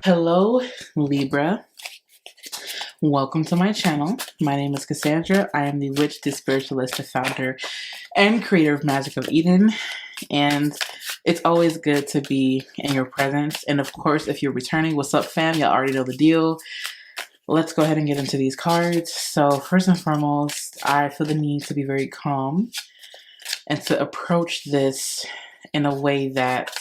Hello, Libra. Welcome to my channel. My name is Cassandra. I am the witch, the spiritualist, the founder, and creator of Magic of Eden. And it's always good to be in your presence. And of course, if you're returning, what's up, fam? Y'all already know the deal. Let's go ahead and get into these cards. So first and foremost, I feel the need to be very calm and to approach this in a way that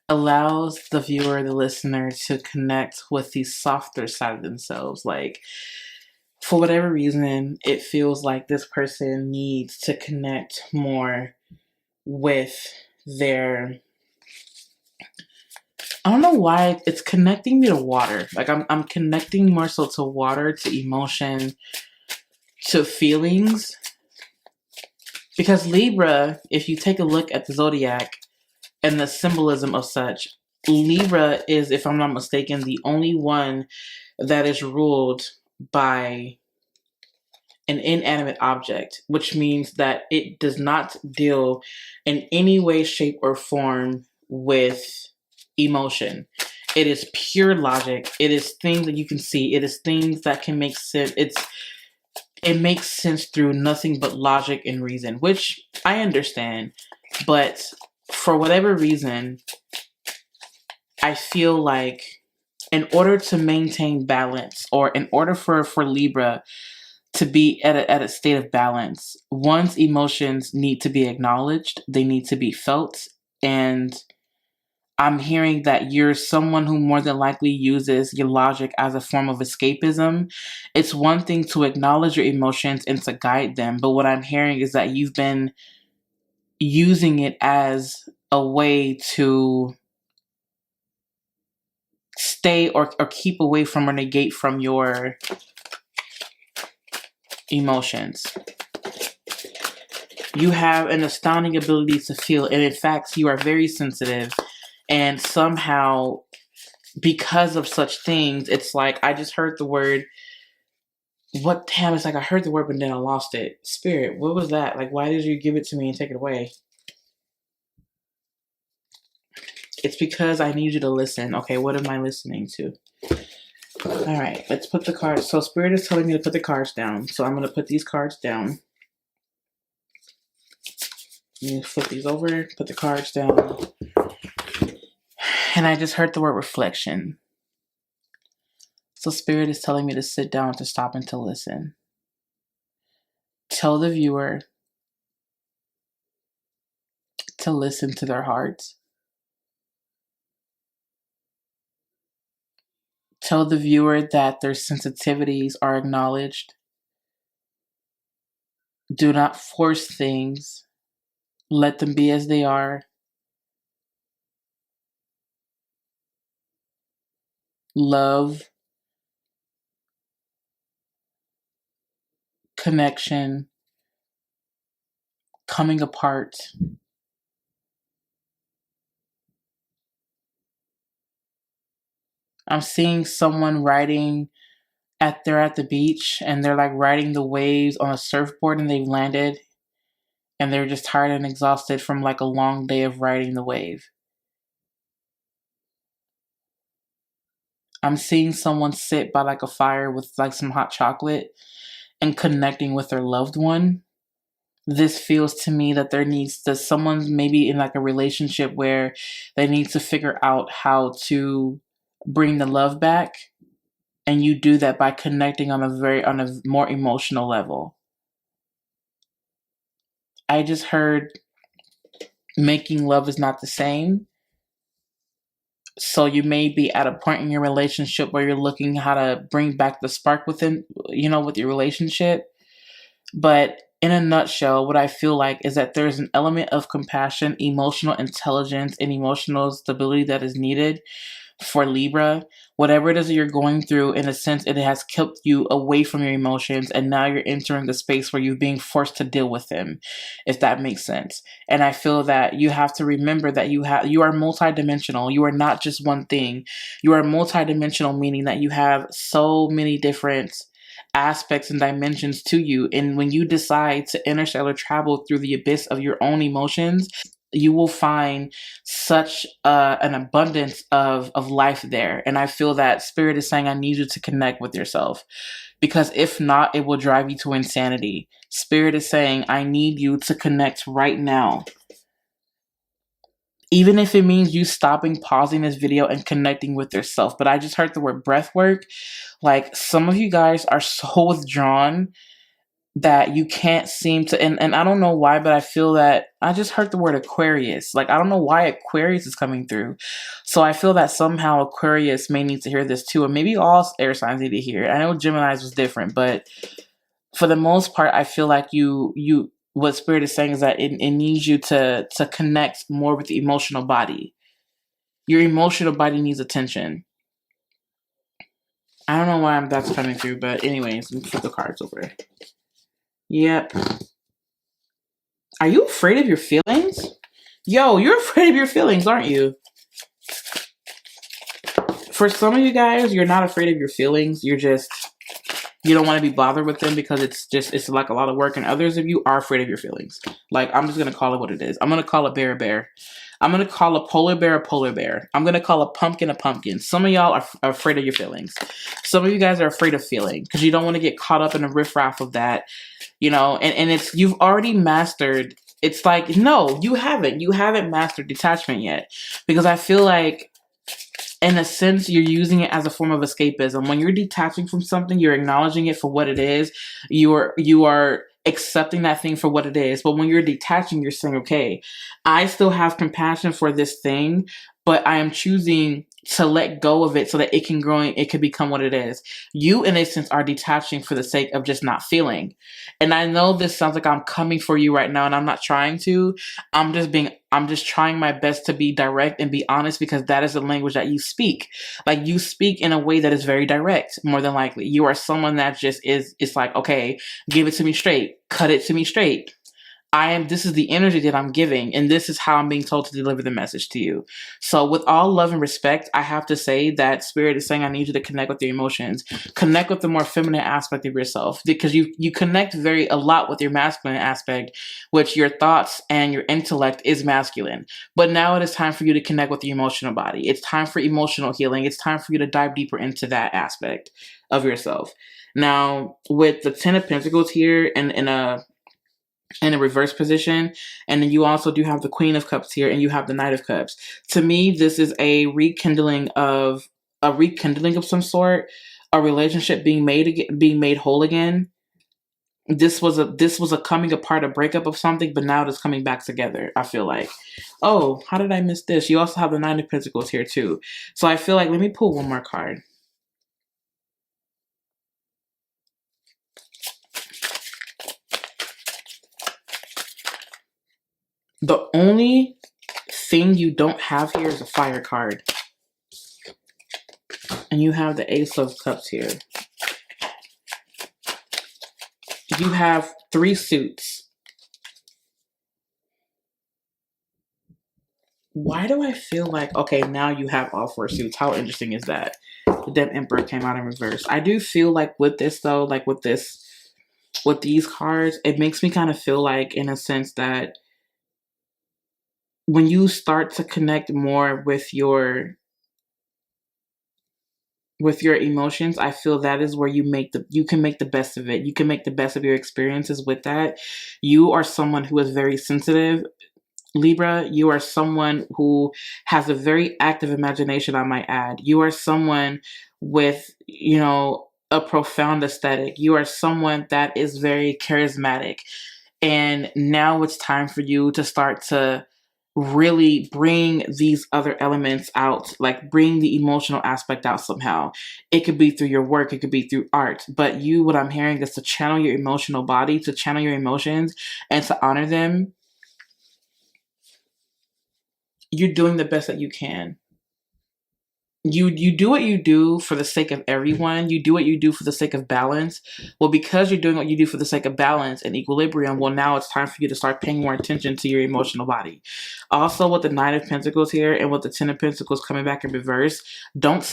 allows the viewer, the listener, to connect with the softer side of themselves. Like, for whatever reason, it feels like this person needs to connect more with their, I don't know why it's connecting me to water. Like I'm connecting more so to water, to emotion, to feelings. Because Libra, if you take a look at the zodiac and the symbolism of such, Libra is, if I'm not mistaken, the only one that is ruled by an inanimate object, which means that it does not deal in any way, shape, or form with emotion. It is pure logic. It is things that you can see. It is things that can make sense. It makes sense through nothing but logic and reason, which I understand. But for whatever reason, I feel like in order to maintain balance, or in order for Libra to be at a state of balance, one's emotions need to be acknowledged. They need to be felt. And I'm hearing that you're someone who more than likely uses your logic as a form of escapism. It's one thing to acknowledge your emotions and to guide them, but what I'm hearing is that you've been using it as a way to stay or keep away from or negate from your emotions. You have an astounding ability to feel, and in fact, you are very sensitive. And somehow, because of such things, it's like I just heard the word. It's like I heard the word, but then I lost it. Spirit, what was that? Like, why did you give it to me and take it away? It's because I need you to listen. Okay, what am I listening to? All right, let's put the cards. So Spirit is telling me to put the cards down. So I'm going to put these cards down. You flip these over, put the cards down. And I just heard the word reflection. So Spirit is telling me to sit down, to stop, and to listen. Tell the viewer to listen to their hearts. Tell the viewer that their sensitivities are acknowledged. Do not force things. Let them be as they are. Love, connection, coming apart. I'm seeing someone riding they're at the beach and they're like riding the waves on a surfboard, and they've landed and they're just tired and exhausted from like a long day of riding the wave. I'm seeing someone sit by like a fire with like some hot chocolate and connecting with their loved one. This feels to me that someone's maybe in like a relationship where they need to figure out how to bring the love back. And you do that by connecting on a more emotional level. I just heard making love is not the same. So you may be at a point in your relationship where you're looking how to bring back the spark with your relationship. But in a nutshell, what I feel like is that there's an element of compassion, emotional intelligence, and emotional stability that is needed for Libra. Whatever it is that you're going through, in a sense, it has kept you away from your emotions, and now you're entering the space where you're being forced to deal with them, if that makes sense. And I feel that you have to remember that you are multidimensional. You are not just one thing. You are multidimensional, meaning that you have so many different aspects and dimensions to you. And when you decide to interstellar travel through the abyss of your own emotions, you will find such an abundance of life there. And I feel that Spirit is saying, I need you to connect with yourself, because if not, it will drive you to insanity. Spirit is saying, I need you to connect right now. Even if it means you stopping, pausing this video and connecting with yourself. But I just heard the word breath work. Like, some of you guys are so withdrawn that you can't seem to, and I don't know why, but I feel that I just heard the word Aquarius. Like, I don't know why Aquarius is coming through. So I feel that somehow Aquarius may need to hear this too. And maybe all air signs need to hear it. I know Gemini's was different, but for the most part, I feel like what Spirit is saying is that it needs you to connect more with the emotional body. Your emotional body needs attention. I don't know why that's coming through, but anyways, let me flip the cards over. Yep. Are you afraid of your feelings? Yo, you're afraid of your feelings, aren't you? For some of you guys, you're not afraid of your feelings. You don't want to be bothered with them because it's like a lot of work. And others of you are afraid of your feelings. Like, I'm just going to call it what it is. I'm going to call a bear a bear. I'm going to call a polar bear a polar bear. I'm going to call a pumpkin a pumpkin. Some of y'all are afraid of your feelings. Some of you guys are afraid of feeling because you don't want to get caught up in the riffraff of that, and it's, you've already mastered. It's like, no, you haven't. You haven't mastered detachment yet, because I feel like, in a sense, you're using it as a form of escapism. When you're detaching from something, you're acknowledging it for what it is. You are accepting that thing for what it is. But when you're detaching, you're saying, okay, I still have compassion for this thing, but I am choosing to let go of it so that it can grow and it can become what it is. You, in a sense, are detaching for the sake of just not feeling. And I know this sounds like I'm coming for you right now, and I'm not trying to. I'm just trying my best to be direct and be honest, because that is the language that you speak. Like, you speak in a way that is very direct, more than likely. You are someone that just it's like, okay, give it to me straight. Cut it to me straight. This is the energy that I'm giving, and this is how I'm being told to deliver the message to you. So with all love and respect, I have to say that Spirit is saying, I need you to connect with your emotions, connect with the more feminine aspect of yourself, because you connect a lot with your masculine aspect, which your thoughts and your intellect is masculine. But now it is time for you to connect with the emotional body. It's time for emotional healing. It's time for you to dive deeper into that aspect of yourself. Now, with the 10 of Pentacles here and in a reverse position, and then you also do have the Queen of Cups here, and you have the Knight of Cups. To me, this is a rekindling of some sort, a relationship being made whole again. This was a coming apart, a breakup of something, but now it is coming back together, I feel like. Oh, how did I miss this? You also have the Nine of Pentacles here too. So I feel like, let me pull one more card. The only thing you don't have here is a Fire card. And you have the Ace of Cups here. You have 3 suits. Why do I feel like, okay, now you have all 4 suits? How interesting is that? The Dead Emperor came out in reverse. I do feel like with this though, like with these cards, it makes me kind of feel like, in a sense, that when you start to connect more with your emotions, I feel that is where you can make the best of it. You can make the best of your experiences with that. You are someone who is very sensitive, Libra. You are someone who has a very active imagination, I might add. You are someone with, a profound aesthetic. You are someone that is very charismatic. And now it's time for you to start to really bring these other elements out, like bring the emotional aspect out somehow. It could be through your work, it could be through art, but what I'm hearing is to channel your emotional body, to channel your emotions, and to honor them. You're doing the best that you can. You do what you do for the sake of everyone. You do what you do for the sake of balance. Well, because you're doing what you do for the sake of balance and equilibrium, well, now it's time for you to start paying more attention to your emotional body. Also, with the Nine of Pentacles here and with the 10 of Pentacles coming back in reverse, don't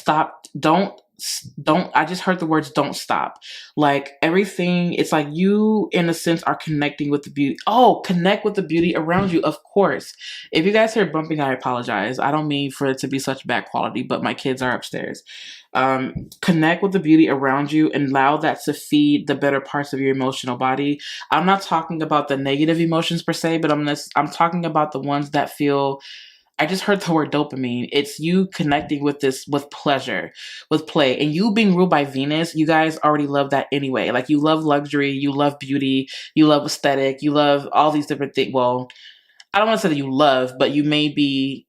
I just heard the words don't stop. Like everything, it's like you in a sense are connecting with the beauty. Oh, connect with the beauty around you, of course. If you guys hear bumping, I apologize. I don't mean for it to be such bad quality, but my kids are upstairs. Connect with the beauty around you and allow that to feed the better parts of your emotional body. I'm not talking about the negative emotions per se, but I'm talking about the ones that feel, I just heard the word dopamine. It's you connecting with this, with pleasure, with play. And you being ruled by Venus, you guys already love that anyway. Like you love luxury, you love beauty, you love aesthetic, you love all these different things. Well, I don't want to say that you love, but you may be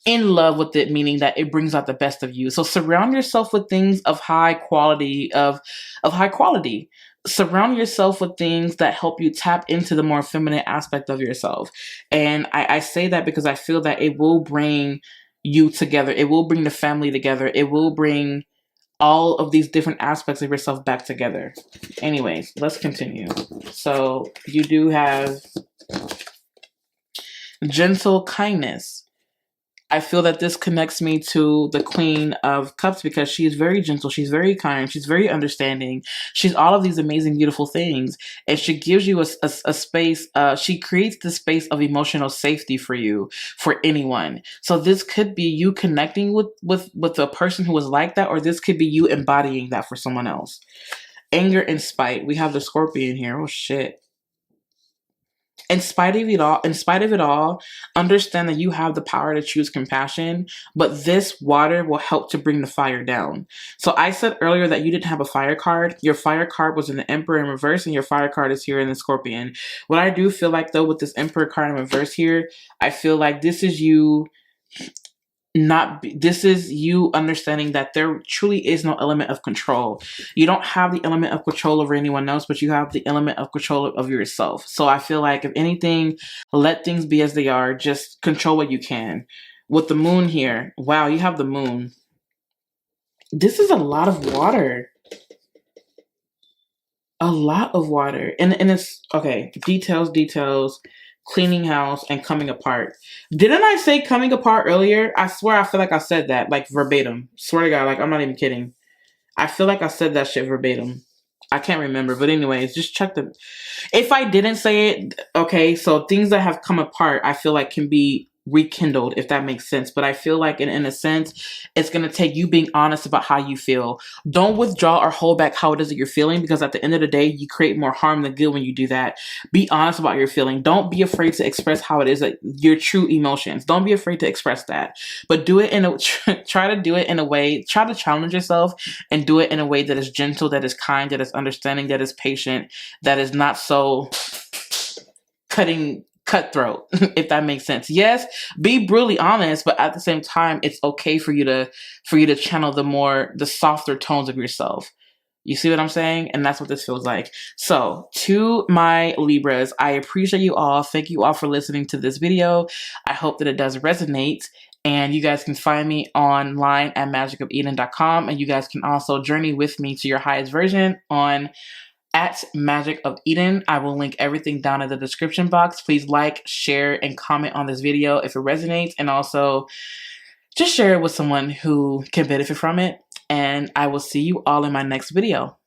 in love with it, meaning that it brings out the best of you. So surround yourself with things of high quality, of high quality. Surround yourself with things that help you tap into the more feminine aspect of yourself. And I say that because I feel that it will bring you together. It will bring the family together. It will bring all of these different aspects of yourself back together. Anyways, let's continue. So you do have gentle kindness. I feel that this connects me to the Queen of Cups because she is very gentle. She's very kind. She's very understanding. She's all of these amazing, beautiful things. And she gives you a space. She creates the space of emotional safety for you, for anyone. So this could be you connecting with a person who is like that, or this could be you embodying that for someone else. Anger and spite. We have the Scorpion here. Oh, shit. In spite of it all, understand that you have the power to choose compassion, but this water will help to bring the fire down. So I said earlier that you didn't have a fire card. Your fire card was in the Emperor in reverse, and your fire card is here in the Scorpion. What I do feel like, though, with this Emperor card in reverse here, I feel like this is you this is you understanding that there truly is no element of control. You don't have the element of control over anyone else, but you have the element of control of yourself. So I feel like if anything, let things be as they are. Just control what you can. With the moon here, wow, you have the moon. This is a lot of water. A lot of water. And it's, okay, details, cleaning house, and coming apart. Didn't I say coming apart earlier? I swear I feel like I said that, like verbatim. Swear to God, like I'm not even kidding. I feel like I said that shit verbatim. I can't remember, but anyways, just check the... If I didn't say it, okay, so things that have come apart, I feel like can be rekindled, if that makes sense. But I feel like in a sense, it's going to take you being honest about how you feel. Don't withdraw or hold back how it is that you're feeling, because at the end of the day, you create more harm than good when you do that. Be honest about your feeling. Don't be afraid to express how it is, that your true emotions. Don't be afraid to express that, but do it in a try to do it in a way, try to challenge yourself and do it in a way that is gentle, that is kind, that is understanding, that is patient, that is not so cutthroat, if that makes sense. Yes, be brutally honest, but at the same time, it's okay for you to channel the softer tones of yourself. You see what I'm saying? And that's what this feels like. So to my Libras, I appreciate you all. Thank you all for listening to this video. I hope that it does resonate. And you guys can find me online at magicofeden.com. And you guys can also journey with me to your highest version on at Magick of Eden. I will link everything down in the description box. Please like, share, and comment on this video if it resonates. And also just share it with someone who can benefit from it. And I will see you all in my next video.